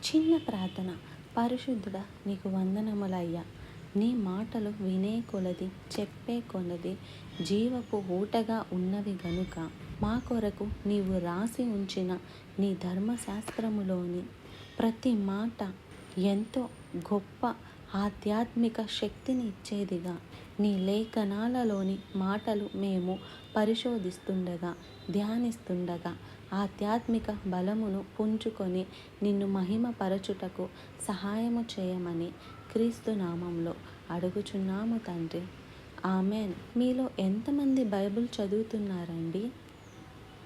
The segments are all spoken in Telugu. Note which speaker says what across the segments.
Speaker 1: చిన్న ప్రార్థన. పరిశుద్ధుడా, నీకు వందనములయ్యా. నీ మాటలు వినే కొలది, చెప్పే కొలది జీవపు ఊటగా ఉన్నవి గనుక మా కొరకు నీవు రాసి ఉంచిన నీ ధర్మశాస్త్రములోని ప్రతి మాట ఎంతో గొప్ప ఆధ్యాత్మిక శక్తిని ఇచ్చేదిగా నీ లేఖనాలలోని మాటలు మేము పరిశోధిస్తుండగా, ధ్యానిస్తుండగా ఆధ్యాత్మిక బలమును పుంజుకొని నిన్ను మహిమపరచుటకు సహాయము చేయమని క్రీస్తు నామంలో అడుగుచున్నాము తండ్రి. ఆమెన్. మీలో ఎంతమంది బైబిల్ చదువుతున్నారండి?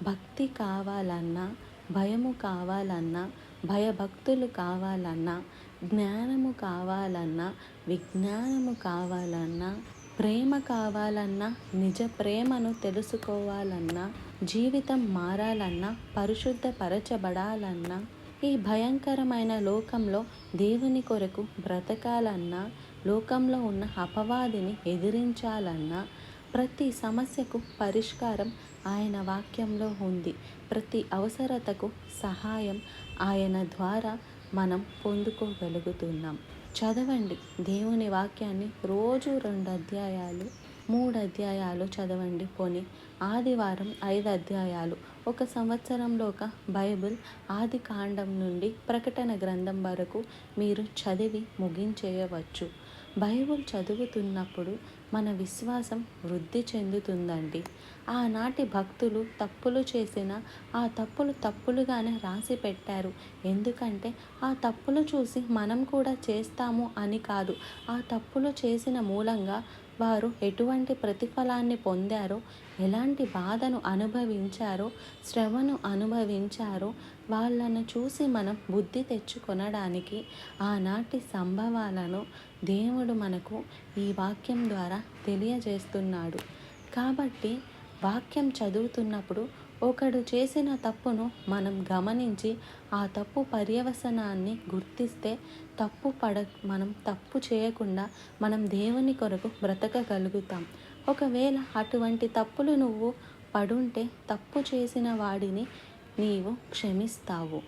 Speaker 1: భక్తి కావాలన్నా, భయము కావాలన్నా, భయభక్తులు కావాలన్నా, జ్ఞానము కావాలన్నా, విజ్ఞానము కావాలన్నా, ప్రేమ కావాలన్నా, నిజ ప్రేమను తెలుసుకోవాలన్నా, జీవితం మారాలన్నా, పరిశుద్ధపరచబడాలన్నా, ఈ భయంకరమైన లోకంలో దేవుని కొరకు బ్రతకాలన్నా, లోకంలో ఉన్న అపవాదిని ఎదిరించాలన్నా, ప్రతి సమస్యకు పరిష్కారం ఆయన వాక్యంలో ఉంది. ప్రతి అవసరతకు సహాయం ఆయన ద్వారా మనం పొందుకోగలుగుతున్నాం. చదవండి దేవుని వాక్యాన్ని. రోజు 2 అధ్యాయాలు, 3 అధ్యాయాలు చదవండి. పోనీ ఆదివారం 5 అధ్యాయాలు. ఒక సంవత్సరంలో ఒక బైబిల్ ఆది కాండం నుండి ప్రకటన గ్రంథం వరకు మీరు చదివి ముగించేయవచ్చు. బైబిల్ చదువుతున్నప్పుడు మన విశ్వాసం వృద్ధి చెందుతుందండి. ఆనాటి భక్తులు తప్పులు చేసిన ఆ తప్పులు తప్పులుగానే రాసి పెట్టారు. ఎందుకంటే ఆ తప్పులు చూసి మనం కూడా చేస్తాము అని కాదు. ఆ తప్పులు చేసిన మూలంగా వారు ఎటువంటి ప్రతిఫలాన్ని పొందారో, ఎలాంటి బాధను అనుభవించారో, శ్రమను అనుభవించారో వాళ్ళను చూసి మనం బుద్ధి తెచ్చుకొనడానికి ఆనాటి సంభవాలను దేవుడు మనకు ఈ వాక్యం ద్వారా తెలియజేస్తున్నాడు. కాబట్టి వాక్యం చదువుతున్నప్పుడు ఒకడు చేసిన తప్పును మనం గమనించి ఆ తప్పు పర్యవసనాన్ని గుర్తిస్తే మనం తప్పు చేయకుండా మనం దేవుని కొరకు బ్రతకగలుగుతాం. ఒకవేళ అటువంటి తప్పులు నువ్వు పడుంటే తప్పు చేసిన వాడిని నీవు క్షమిస్తావు.